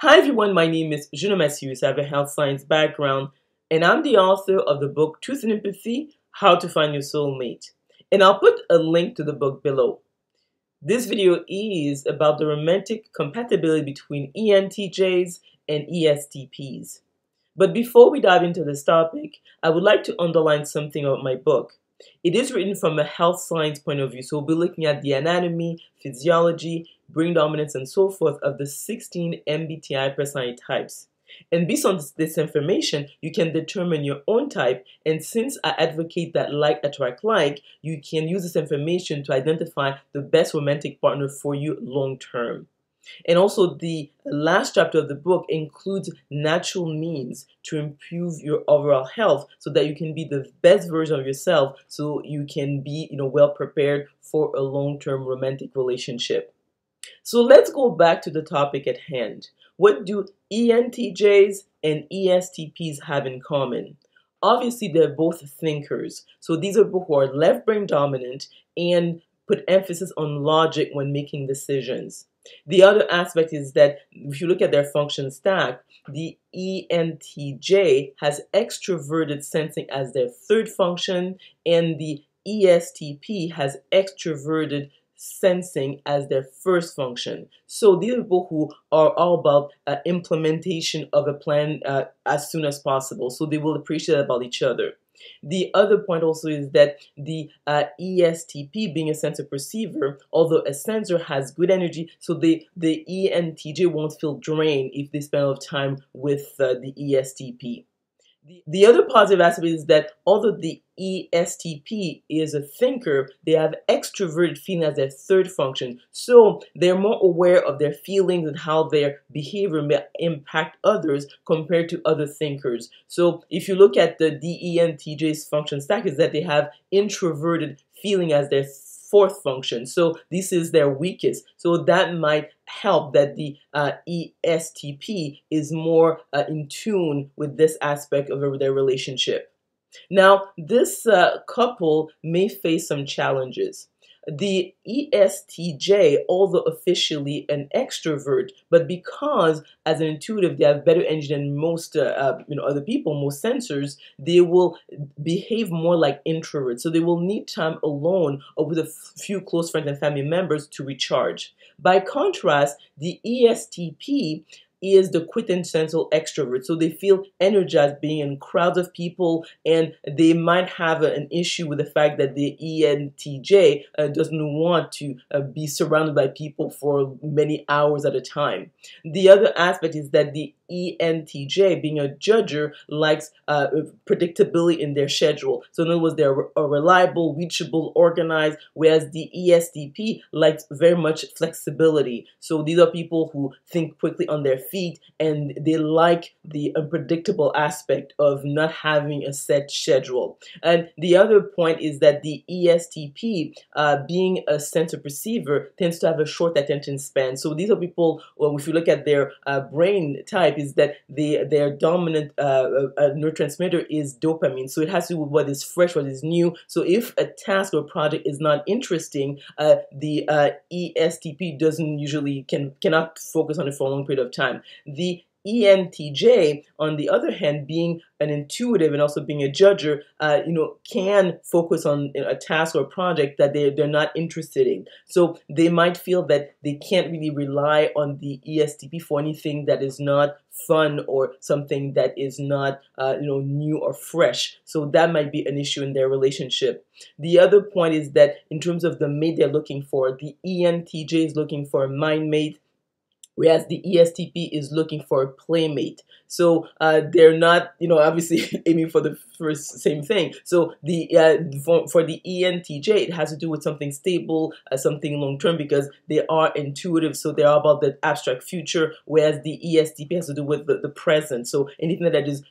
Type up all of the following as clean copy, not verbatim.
Hi everyone, my name is Junon Macéus. I have a health science background, and I'm the author of the book Truth and Empathy: How to Find Your Soulmate. And I'll put a link to the book below. This video is about the romantic compatibility between ENTJs and ESTPs. But before we dive into this topic, I would like to underline something about my book. It is written from a health science point of view, so we'll be looking at the anatomy, physiology, brain dominance, and so forth of the 16 MBTI personality types. And based on this information, you can determine your own type. And since I advocate that like attract like, you can use this information to identify the best romantic partner for you long term. And also, the last chapter of the book includes natural means to improve your overall health so that you can be the best version of yourself, so you can be well prepared for a long-term romantic relationship. So let's go back to the topic at hand. What do ENTJs and ESTPs have in common? Obviously, they're both thinkers. So these are people who are left brain dominant and put emphasis on logic when making decisions. The other aspect is that if you look at their function stack, the ENTJ has extroverted sensing as their third function, and the ESTP has extroverted sensing as their first function. So these are people who are all about implementation of a plan as soon as possible. So they will appreciate about each other. The other point also is that the ESTP, being a sensor perceiver, although a sensor, has good energy, so the ENTJ won't feel drained if they spend a lot of time with the ESTP. The other positive aspect is that although the ESTP is a thinker, they have extroverted feeling as their third function. So they're more aware of their feelings and how their behavior may impact others compared to other thinkers. So if you look at the ENTJ's function stack, is that they have introverted feeling as their fourth function. So this is their weakest. So that might help that the ESTP is more in tune with this aspect of their relationship. Now, this couple may face some challenges. The ESTJ, although officially an extrovert, but because as an intuitive they have better energy than most other people, most sensors, they will behave more like introverts. So they will need time alone or with a few close friends and family members to recharge. By contrast, the ESTP is the quintessential extrovert. So they feel energized being in crowds of people, and they might have an issue with the fact that the ENTJ doesn't want to be surrounded by people for many hours at a time. The other aspect is that the ENTJ, being a judger, likes predictability in their schedule. So in other words, they're reliable, reachable, organized, whereas the ESTP likes very much flexibility. So these are people who think quickly on their feet, and they like the unpredictable aspect of not having a set schedule. And the other point is that the ESTP, being a sensor perceiver, tends to have a short attention span. So these are people, well, if you look at their brain type, is that their dominant neurotransmitter is dopamine. So it has to do with what is fresh, what is new. So if a task or project is not interesting, the ESTP doesn't usually cannot focus on it for a long period of time. The ENTJ, on the other hand, being an intuitive and also being a judger, can focus on a task or a project that they're not interested in. So they might feel that they can't really rely on the ESTP for anything that is not fun or something that is not new or fresh. So that might be an issue in their relationship. The other point is that in terms of the mate they're looking for, the ENTJ is looking for a mind mate, whereas the ESTP is looking for a playmate. So they're not, obviously aiming for the first same thing. So the for the ENTJ, it has to do with something stable, something long term, because they are intuitive. So they're about the abstract future, whereas the ESTP has to do with the present. So anything that is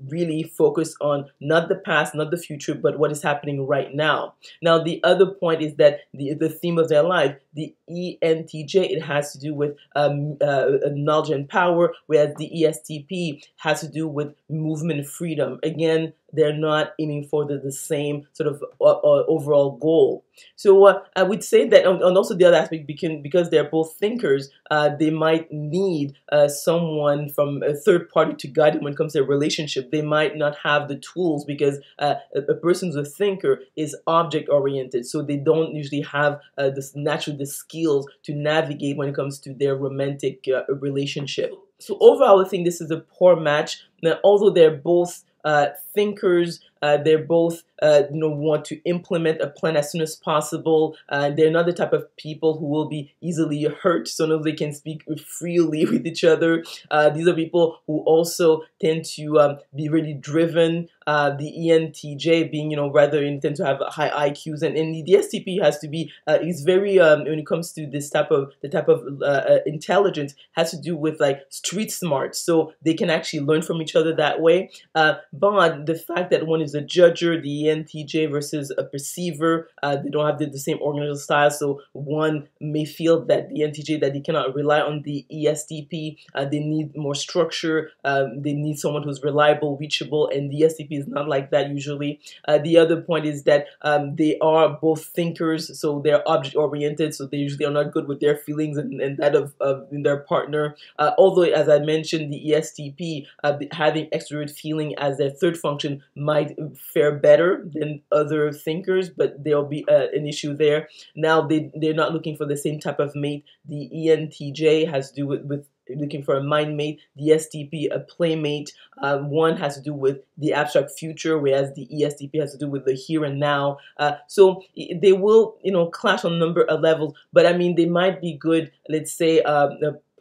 really focused on not the past, not the future, but what is happening right now. Now the other point is that the theme of their life, the ENTJ, it has to do with knowledge and power, whereas the ESTP has to do with movement and freedom. Again, they're not aiming for the same sort of overall goal. So I would say that, and also the other aspect, because they're both thinkers, they might need someone from a third party to guide them when it comes to a relationship. They might not have the tools because a person who's a thinker is object oriented, so they don't usually have the skills to navigate when it comes to their romantic relationship. So overall, I think this is a poor match. Now, although they're both thinkers, they're both want to implement a plan as soon as possible. They're not the type of people who will be easily hurt, so long as they can speak freely with each other. These are people who also tend to be really driven. The ENTJ being, rather tend to have high IQs, and the ESTP has to be is very when it comes to the type of intelligence, has to do with like street smart, so they can actually learn from each other that way. But the fact that one is a judger, the ENTJ, versus a perceiver, they don't have the same organizational style, so one may feel that the ENTJ, that they cannot rely on the ESTP. They need more structure. They need someone who's reliable, reachable, and the ESTP is not like that usually. The other point is that they are both thinkers, so they're object oriented, so they usually are not good with their feelings and that of their partner. Although, as I mentioned, the ESTP having extrovert feeling as their third function might fare better than other thinkers, but there'll be an issue there. Now they're not looking for the same type of mate. The ENTJ has to do with looking for a mind mate, the ESTP a playmate. One has to do with the abstract future, whereas the ESTP has to do with the here and now. So they will, clash on a number of levels, but I mean, they might be good, let's say,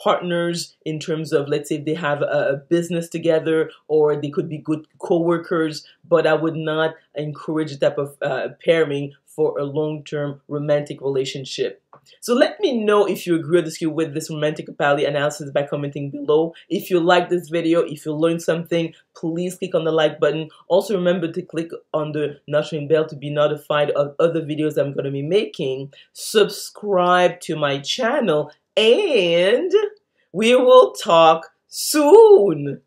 partners in terms of, let's say, if they have a business together, or they could be good co-workers, but I would not encourage the type of pairing for a long-term romantic relationship. So let me know if you agree or disagree with this romantic compatibility analysis by commenting below. If you like this video, if you learned something, please click on the like button. Also remember to click on the notification bell to be notified of other videos I'm going to be making. Subscribe to my channel, and we will talk soon.